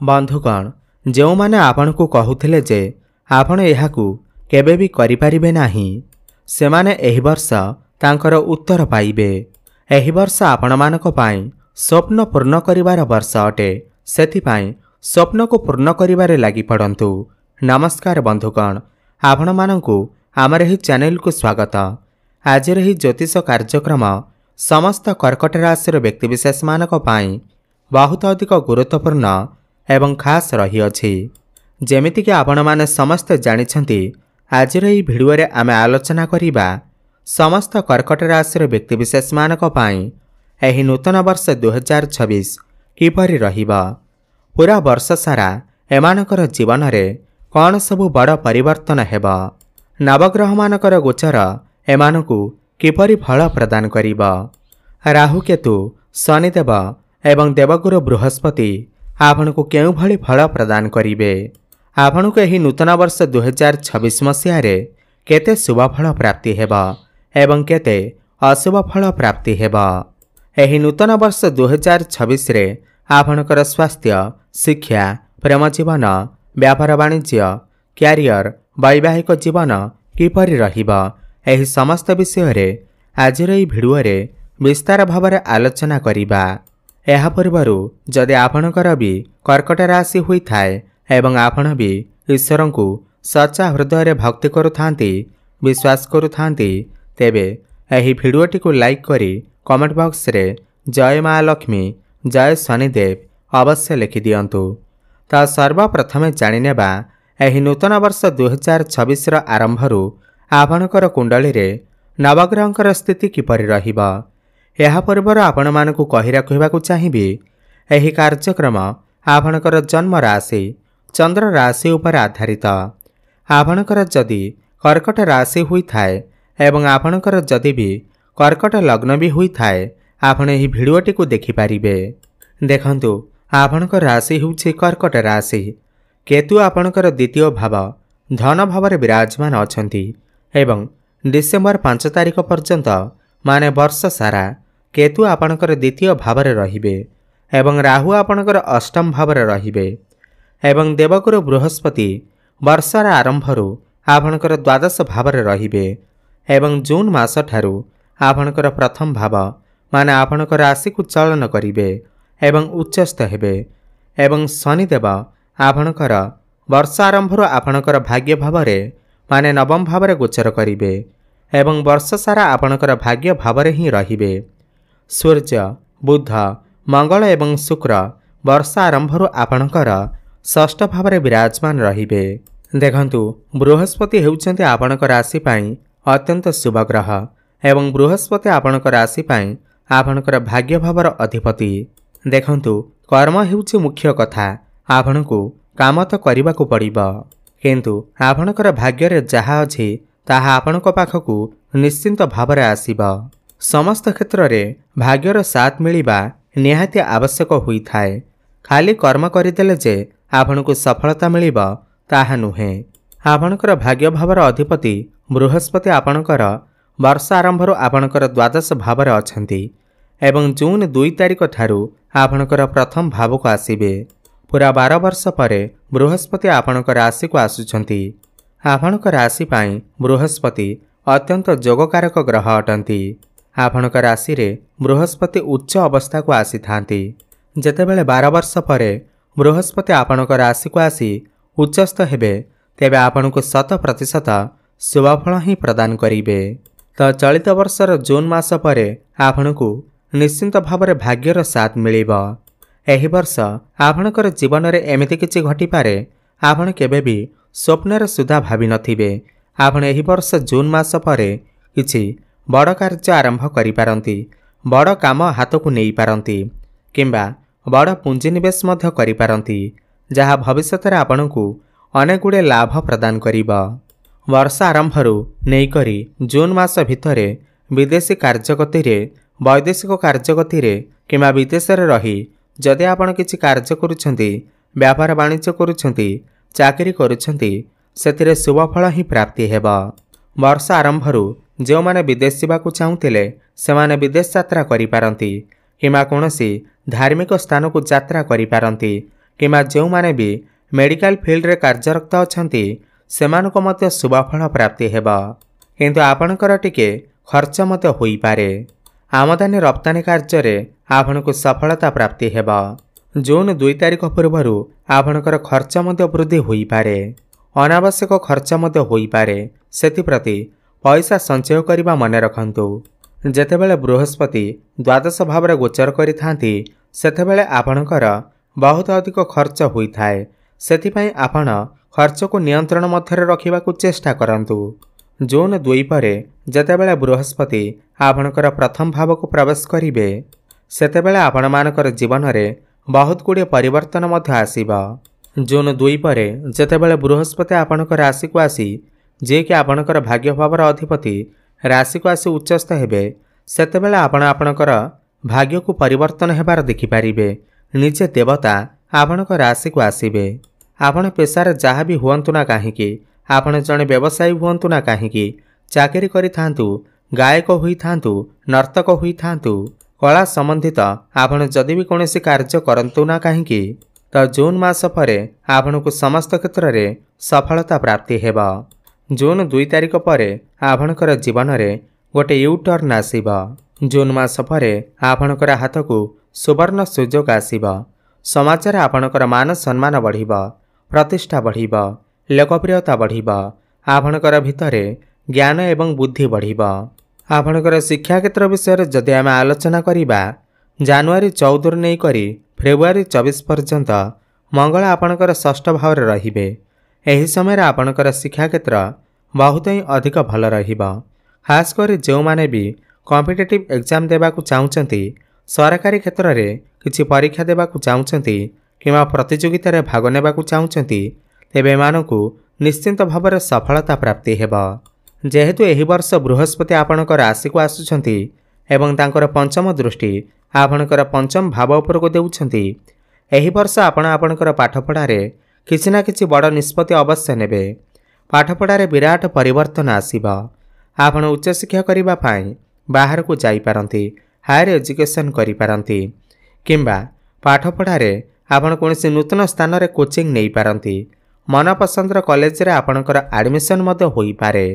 बंधुगण जो माने आपण को कहूथिले जे आपण एहाकू केबे भी करि परिबे नाही से माने एही वर्ष तांकर उत्तर पाइबे। एही वर्ष आपण मानक पाई स्वप्न पूर्ण करिवार वर्ष अटे। सेथिपाई स्वप्न को पूर्ण करिवारे लागि पड़ंतु। नमस्कार बंधुगण, आपण मानकू आमर एही चैनल को स्वागत। आज रही ज्योतिष कार्यक्रम समस्त कर्कट राशि व्यक्तिविशेष मानक पाई बहुत अधिक गुरुत्वपूर्ण एवं खास रही अछि। जेमिति कि आपण माने समस्त जानिछंती आज रही भिडियो रे आमे आलोचना करिबा समस्त कर्कट राशि व्यक्तिविशेष मानक पाई एही नूतन वर्ष 2026 किपरि रहिबा। पूरा वर्ष सारा एमानकर जीवन रे कौन सबु बड़ परिवर्तन हेबा। नवग्रह मानकर गोचर एमानकू किपरि फल प्रदान करिबा। राहु केतु शनिदेव एवं देवगुरु बृहस्पति आपनको केउ भली फल प्रदान करिवे। आपनको एही नूतन वर्ष 2026 मसीह रे केते शुभ फल प्राप्ति हेबा एवं केते अशुभ फल प्राप्ति हेबा। एही नूतन वर्ष 2026 रे आपनकर स्वास्थ्य, शिक्षा, प्रेम जीवन, व्यापार वाणिज्य, क्यारियर, वैवाहिक जीवन किपरि रहिबा एही समस्त विषय रे आज रे भिडियो रे विस्तार भाव आलोचना करिबा। एहा पूर्वरु जदि आपणकर भी कर्कट राशि हुई थाए एवं आपण भी ईश्वर को सच्चा हृदय रे भक्ति करुथांती, विश्वास करुथांती, तेबे एही भिडियोटी को लाइक करी कमेंट बॉक्स रे जय माँ लक्ष्मी, जय शनिदेव अवश्य लिखि दियंतु। ता सर्वप्रथमे जानिनेबा एही नूतन वर्ष 2026 र आरंभरु आपणकर कुंडली रे नवग्रहंकर स्थिति किपरि रहिबा। एहा पूर्वर आपण मानकू कहि रखिबाकू चाहिबी एही कार्यक्रम आपणकर जन्म राशि चंद्र राशि उपर आधारित। आपणकर जदि कर्कट राशि हुई थाए एवं आपणकर जदि भी कर्कट लग्न भी हुई थाए आपण एही भिडियोटी को देखि पारिबे। देखंतु आपणकर राशि होउछि कर्कट राशि। केतु आपणकर द्वितीय भाव धन भाव रे विराजमान अछंती एवं डिसेंबर 5 तारिख पर्यंत माने वर्ष सारा केतु आपणकर द्वितीय भाव रे रहिबे एवं राहु आपणकर अष्टम भाव रे रहिबे एवं देवगुरु बृहस्पति वर्षर आरंभरु आपणकर द्वादश भाव रे रहिबे एवं जून मास ठारू आपणकर प्रथम भाव माने आपणकर राशि को चलन करिवे एवं उच्चस्थ हेबे एवं शनिदेव आपणकर वर्ष आरंभरु आपणकर भाग्य भाव रे माने नवम भाव रे गोचर करिवे एवं वर्ष सारा आपणकर भाग्य भाव रे ही रहिबे। सूर्य, बुध, मंगल एवं शुक्र वर्ष आरंभरु आपणकर षष्ठ भाव रे विराजमान रहिबे। देखंतु बृहस्पति हेउचंती आपणकर राशि पाई अत्यंत शुभ ग्रह एवं बृहस्पति आपणकर राशि पाई आपणकर भाग्य भावर अधिपति। देखंतु कर्म हेउछि मुख्य कथा। आपणकू काम तो करिबाकू पड़िबो किंतु आपणकर भाग्य रे जहा अछि ताहा आपणक पाखकू निश्चिंत भाव रे आसीबो। समस्त क्षेत्र रे भाग्यर साथ मिलिबा निहाती आवश्यक होई थाए। खाली कर्म करिदेले जे आपणकू सफलता मिलिबो ताहा नुहे। आपणकर भाग्य भावर अधिपति बृहस्पति आपणकर वर्ष आरंभरु आपणकर द्वादश भाव रे अछंती एवं जून 2 तारिख ठारू आपणकर प्रथम भाव को आसीबे। पूरा 12 वर्ष परे बृहस्पति आपणकर राशि को आसुछंती। आपणकर राशि पाई बृहस्पति अत्यंत जोगकारक ग्रह अटंती। आपणकर राशि रे बृहस्पति उच्च अवस्था को आसी थांती। जेतेबेले 12 वर्ष परे बृहस्पति आपणकर राशि को आसी उच्चस्थ हेबे तेबे आपणको 100% शुभफल ही प्रदान करिवे। तो चलित वर्षर जून मास परे आपणको निश्चिंत भाव रे भाग्यर साथ मिलिबो। एही वर्ष आपणकर जीवन रे एमिति किछि घटी पारे आपण केबे भी स्वप्नर सुधा भाबी नथिबे। आपण एही वर्ष जून मास परे किछि बड़ कार्य आरंभ करि पारंती, बड़ काम हाथ को नेई पारंती किंबा बड़ पुंजी निवेश मध्य करि पारंती जहा भविष्यत रे आपणकू अनेक गुडे लाभ प्रदान करिबा। वर्ष आरंभरु नेई करी जून मास भितरे विदेशी कार्यगति रे, वैदेशिक कार्यगति रे किंबा विदेश रे रही जदि आपण किछि कार्य करूछंती, व्यापार वाणिज्य करूछंती, चाकरी करूछंती सेतिरे शुभ फल ही प्राप्ति हेबा। वर्ष आरंभरु जो माने विदेश जावाकू चाहुतिले सेमाने विदेश यात्रा करि पारंती किंबा कोनोसी धार्मिक स्थान को यात्रा करि पारंती किंबा जो माने भी मेडिकल फील्ड रे कार्यरत अछंती सेमानको मध्य शुभफल प्राप्ति हेबा किंतु आपणकर टिके खर्च मध्य होई पारे। आमदानी रप्तानी कार्य रे आपणको सफलता प्राप्ति हेबा। जून 2 तारिख पूर्वरु आपणकर खर्च मध्य वृद्धि होई पारे। अनावश्यक खर्च मध्य होई पारे। सेतिप्रति पैसा संचय करिबा मने रखंतु। जेतेबेले बृहस्पति द्वादश भाव रे गोचर करिथांती सेतेबेले आपणकर बहुत अधिक खर्च होई थाए। सेतिपई आपण खर्च को नियंत्रण मध्य रखिबाकू चेष्टा करंतु। जून 2 परे जेतेबेले बृहस्पति आपणकर प्रथम भाव को प्रवेश करिवे सेतेबेले आपण मानकर जीवन रे बहुत गुड़े परिवर्तन मध्य आसीबा। जून 2 परे जेतेबेले बृहस्पति आपणकर राशि को आसी जे कि आपणकर भाग्य भावर अधिपति राशि को आसी उच्चस्थ हेबे सेतेबेले आपण आपणकर भाग्य को परिवर्तन हेबार देखि पारिबे। निजे देवता आपणकर राशि को आसीबे। आपण पेशार जहाँ भी हुअंतु ना काहींकी, आपण जणे व्यवसायी हुअंतु ना काहींकी, चाकरी करिथांतु, गायक होइथांतु, नर्तक होइथांतु, कला संबंधित आपण जदि भी कोनोसी कार्य करंतु ना काहींकी तो जून मास परे आपणको समस्त क्षेत्र रे सफलता प्राप्ति हेबा। जून 2 तारिख परे आपणकर जीवन रे गोटे यू टर्न आसीबा। जून मास परे आपणकर हाथ को सुवर्ण सुयोग आसीबा। समाज रे आपणकर मान सम्मान बढ़िबा, प्रतिष्ठा बढ़िबा, लोकप्रियता बढ़िबा। आपणकर भितरे ज्ञान एवं बुद्धि बढ़िबा। आपणकर शिक्षा क्षेत्र विषय जदि आम आलोचना करिबा जनवरी 14 नहीं करी फेब्रुआरी 24 पर्यंत मंगल आपणकर षष्ठ भाव रे रहिबे। एही समय रे आपणकर शिक्षा क्षेत्र बहुत ही अधिक भल रहिबा। खास कर जो माने भी कॉम्पिटिटिव एग्जाम देबाकू चाहुचंती, सरकारी क्षेत्र रे किछि परीक्षा देबाकू चाहुचंती किंबा प्रतियोगिता रे भाग नेबाकू चाहुचंती तेबे मानकू निश्चिंत भाव रे सफलता प्राप्ति हेबा। जेहेतु एही वर्ष बृहस्पति आपणकर राशि को आसुछंती एवं तांकर पंचम दृष्टि आपणकर पंचम भाव उपर को देउछंती, एही वर्ष आपण आपणकर पाठपढ़ा रे किछि ना किछि बड़ निष्पत्ति अवश्य नेबे। पाठपढ़ा रे विराट परिवर्तन आसीबा। आपण उच्च शिक्षा करिबा पई बाहर को जाई पारंती, हायर एजुकेशन करि पारंती किंबा पाठपढ़ा रे आपण कोनोसी नूतन स्थान रे कोचिंग नेई पारंती। मन पसंदर कॉलेज रे आपणकर एडमिशन मध्य होई पारे।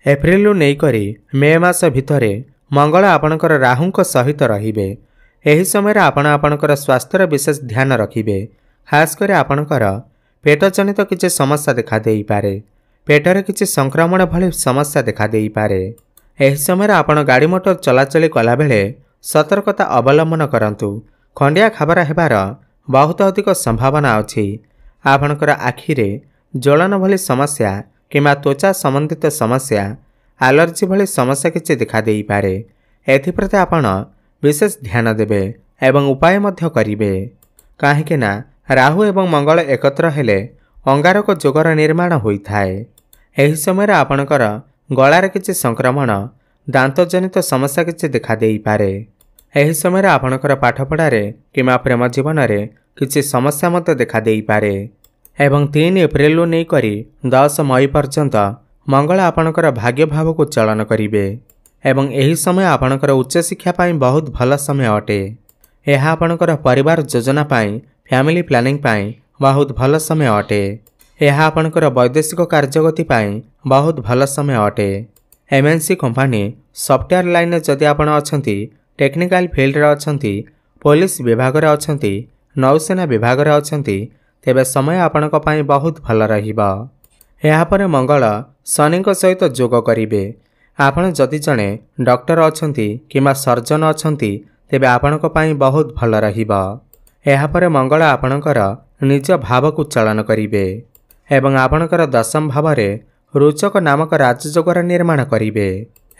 एप्रिल नहीं करी मे मास भितरे मंगल आपणकर राहुंक सहित रहिबे। एही समय रे आपण आपणकर स्वास्थ्य विशेष ध्यान रखिबे। खास कर आपणकर पेट जनित किछि समस्या देखा देई पारे। पेटरे किछि संक्रमण भली समस्या देखा देई पारे। एही समय रे आपण गाड़ी मोटर चलाचली कला बेले सतर्कता अवलंबन करंतु। खंडिया खाबार हेबार बहुत अधिक संभावना अछि। आपणकर आखि रे ज्वलन भली समस्या किंबा त्वचा संबंधित समस्या, एलर्जी भली समस्या किछि देखा देई पारे। एथिप्रति आपण विशेष ध्यान देबे एवं उपाय मध्य करिवे। काहेकि ना राहु एवं मंगल एकत्र हेले अंगारक जोगर निर्माण होइथाए। एही समय रे आपणकर गଳାରେ किछि संक्रमण, दांत जनित समस्या किछि देखा देई पारे। एही समय रे आपणकर पाठपढ़ा रे किंबा प्रेम जीवन रे किछि समस्या मध्य देखा देई पारे। एवं 3 एप्रिल नहीं करी 10 मई पर्यंत मंगल आपणकर भाग्य भाव को चलन करिवे एवं एही समय आपणकर उच्च शिक्षा पाई बहुत भल समय अटे। यह आपणकर परिवार योजना पाई, फैमिली प्लानिंग पाई बहुत भल समय अटे। यह आपणकर वैदेशिक कार्यगति पाई बहुत भल समय अटे। एमएनसी कंपनी, सॉफ्टवेयर लाइन जदि आपण अछंती, टेक्निकल फील्ड रे अछंती, पुलिस विभाग रे अछंती, नौसेना विभाग रे अछंती तेबे समय आपणक पाई बहुत भल रहिबा। एहा परे मंगल शनि सहित जोग करिवे। आपण जदि जणे डॉक्टर अछंती किंबा सर्जन अछंती तेबे आपणक पाई बहुत भल रहिबा। एहा परे मंगल आपणकर निज भाव को चलन करिवे एवं आपणकर दशम भाव रे रोचक नामक राजयोगर निर्माण करिवे।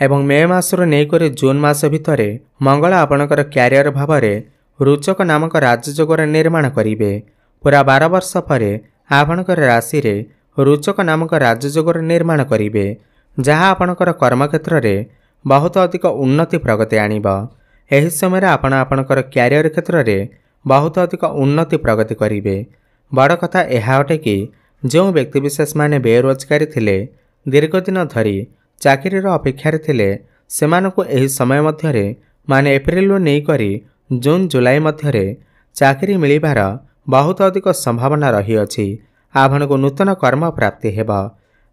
एवं मे मासर नहीं कर जून मास भितरे मंगल आपणकर क्यारियर भाव रे रोचक नामक राजयोगर निर्माण करिवे। पूरा 12 वर्ष परे आपणकर राशि रे रोचक नामक राजयोगर निर्माण करिवे, जहाँ आपणकर कर्मक्षेत्र रे बहुत अधिक उन्नति प्रगति आनिबा। एही समय आपण आपणकर क्यारियर क्षेत्र रे बहुत अधिक उन्नति प्रगति करिवे। बड़ कथा यह अटे कि जो व्यक्तिविशेष माने बेरोजगारी थिले, दीर्घ दिन धरी चाकरीर अपेक्षा थिले, सेमानकु एही समय मध्यरे माने एप्रिल नहीं करी जून जुलाई मध्यरे चाकरी मिलिबार बहुत अधिक संभावना रहीअछि। आपणको नूतन कर्म प्राप्ति हेब।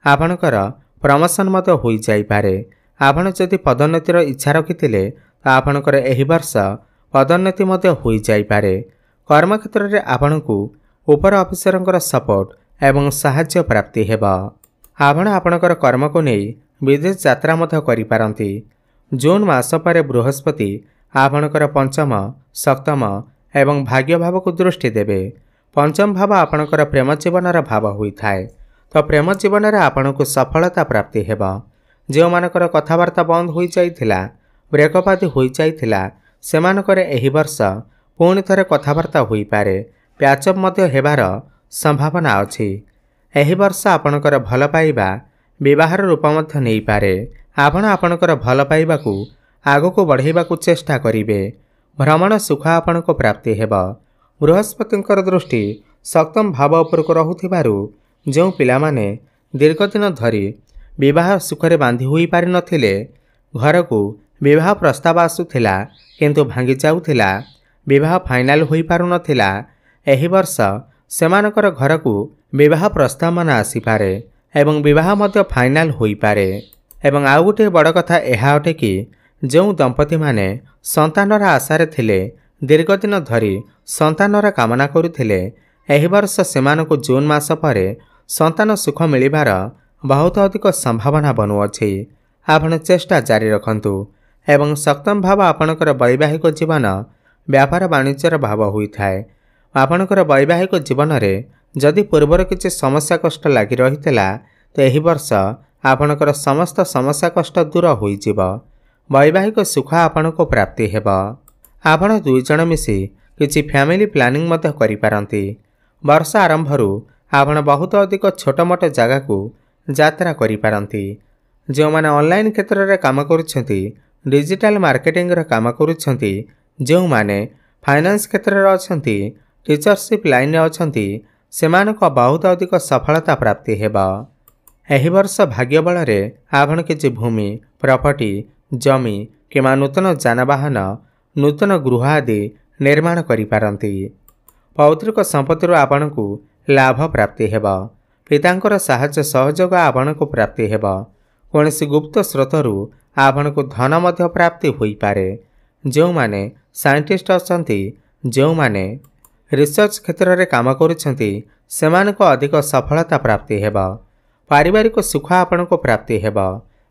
आपणकर प्रमोशन मध्य होई जाई पारे। आपण जदि पदोन्नतिर इच्छा रखिथिले तो आपणकर एही वर्ष पदोन्नति मध्य होई जाई पारे। कर्म क्षेत्र रे आपणको उपर अफिसरंकर सपोर्ट एवं साहाय्य प्राप्ति हेब। आपण आपणकर कर्म को नै विदेश यात्रा मध्य करि पारंती। जून मास पर बृहस्पति आपणकर पंचम सप्तम एवं भाग्य भाव को दृष्टि देबे। पंचम भाव आपणकर प्रेम जीवनर भाव होई थाए। तो प्रेम जीवन रे आपणको सफलता प्राप्ति हेब। जो मानकर कथावार्ता बंद होई जाइथिला ब्रेकअप आदि होई जाइथिला सेमानकर एही वर्ष पुणी थरे कथावार्ता होई पारे। प्याचअप मध्य हेबार संभावना अछि। एही वर्ष आपणकर भल पाइबा विवाहर रूप मध्य नै पारे। आपण आपणकर भल पाइबाकू आगको बढ़ाइबाकू चेष्टा करिवे। भ्रमण सुख आपणको प्राप्ति हेब। बृहस्पतिंकर दृष्टि सप्तम भाव उपरको रहुथिबारु जो पिलामाने दीर्घ दिन धरी विवाह सुखरे बांधी होई पारि नथिले घर को विवाह प्रस्ताव आसुथिला किंतु भांगी जाउथिला विवाह फाइनाल होई पारु नथिला एही वर्ष सेमानकर घर को विवाह प्रस्ताव मान आसी पारे एवं विवाह मध्य फाइनाल होई पारे। एवं आउ गोटे बड़ कथा एहा अटे कि जो दंपति माने संतानर आशारे थिले दीर्घ दिन धरी संतानर कामना करुथिले एही वर्ष सेमानकु जून मास परे संतान सुख मिलिबार बहुत अधिक संभावना बनुअछि। आपण चेष्टा जारी रखंतु एवं सप्तम भाव आपणकर वैवाहिक जीवन व्यापार वाणिज्यर भाव होई थाए। आपणकर वैवाहिक जीवन रे जदि पूर्वर किछि समस्या कष्ट लागि रहितला तो एही वर्ष आपणकर समस्त समस्या कष्ट दूर होई जिवो। वैवाहिक सुख आपणको प्राप्ति हेब। आपण दुई जण मिसी किछि फैमिली प्लानिंग मध्य करि पारंती। वर्ष आरंभरू आपण बहुत अधिक छोट मोट जगह को यात्रा करि पारंती। जो माने ऑनलाइन क्षेत्र रे काम करूछंती डिजिटल मार्केटिंग रे काम करूछंती जो माने फाइनेंस क्षेत्र रे अछंती टीचरशिप लाइन रे अछंती सेमानको बहुत अधिक सफलता प्राप्ति हेब। एही वर्ष भाग्य बल रे आपण किछि भूमि प्रॉपर्टी जमी किमा नूतन जानवाहन नूतन गृह आदि निर्माण करि पारंती। पौत्रिक संपत्ति आपणको लाभ प्राप्ति हेब। पितांकर साहाय्य सहयोग आपणको प्राप्ति हेब। कोनसी गुप्त स्रोतरू आपणको धन मध्य प्राप्ति होई पारे। जो माने साइंटिस्ट अछंती जो माने रिसर्च क्षेत्र रे काम करूछंती सेमानको अधिक सफलता प्राप्ति हेब। पारिवारिक सुख आपणको प्राप्ति हेब।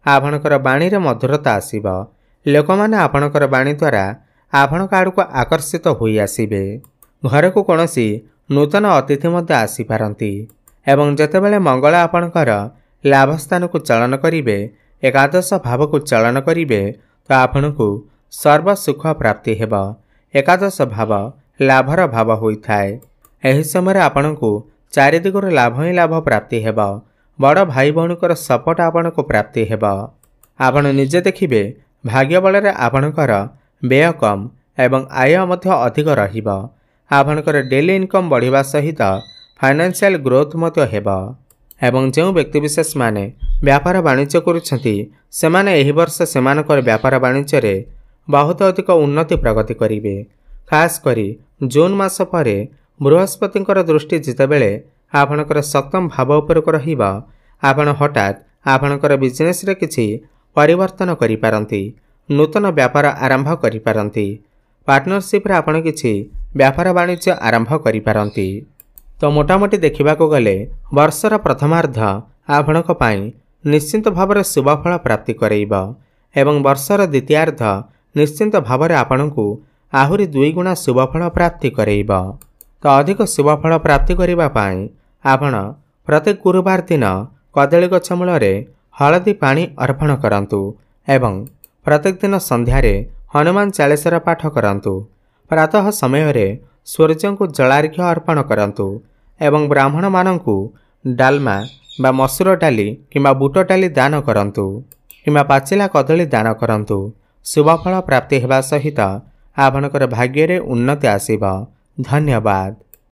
आपणकर बाणी रे मधुरता आसीब। लोकमाने आपणकर बाणी द्वारा आपणक आड़को आकर्षित होई आसीबे। घर को कोनसी नूतन अतिथि मध्य आसी पारंती एवं जेतेबेले मंगल आपणकर लाभ स्थान को चलन करिवे एकादश भाव को चलन करिवे तो आपणको सर्व सुख प्राप्ति हेब। एकादश भाव लाभर भाव होई थाए। एही समय आपणको चारि दिगुर लाभ ही लाभ प्राप्ति हेब। बड़ भाई भौणीकर सपोर्ट आपणको प्राप्ति हेब। आपण निजे देखिबे भाग्य बल रे आपणकर व्यय कम एवं आय मध्य अधिक रहिब। आपणकर डेली इनकम बढ़िबा सहित फाइनेंशियल ग्रोथ मध्य हेब। एवं जो व्यक्तिविशेष माने व्यापार वाणिज्य करुछंती सेमाने एही वर्ष सेमानकर व्यापार वाणिज्य रे बहुत अधिक उन्नति प्रगति करिवे। खास करी जून मास परे बृहस्पतिंकर दृष्टि जितेबेले आपणकर सप्तम भाव उपरको रहिब आपण हठात आपणकर बिजनेस रे किछि परिवर्तन करि पारंती। नूतन व्यापार आरंभ करि पारंती। पार्टनरशिप रे आपण किछि व्यापार वाणिज्य आरंभ करि पारंती। तो मोटामोटी देखा गले वर्षर प्रथमार्ध आपणक पाई निश्चिंत भाव शुभ फल प्राप्ति करइब एवं वर्षर द्वितीयार्ध निश्चिंत भाव आपणको आहुरी 2 गुणा शुभ फल प्राप्ति करइब। तो अधिक शुभ फल प्राप्ति करबा पाई आपण प्रत्येक गुरुवार दिन कदली गछ मूल हलदी पानी अर्पण करंतु एवं प्रत्येक दिन संध्यारे हनुमान चालीसार पाठ करंतु। प्रातः समय रे सूर्य को जलार्घ्य अर्पण करंतु एवं ब्राह्मण मानंकु डालमा बा मसूर डाली किंबा बुट डाली दान करंतु किंबा पाचिला कदली दान करंतु। शुभ फल प्राप्ति हेबा सहित आपणकर भाग्य रे उन्नति आसीब। धन्यवाद।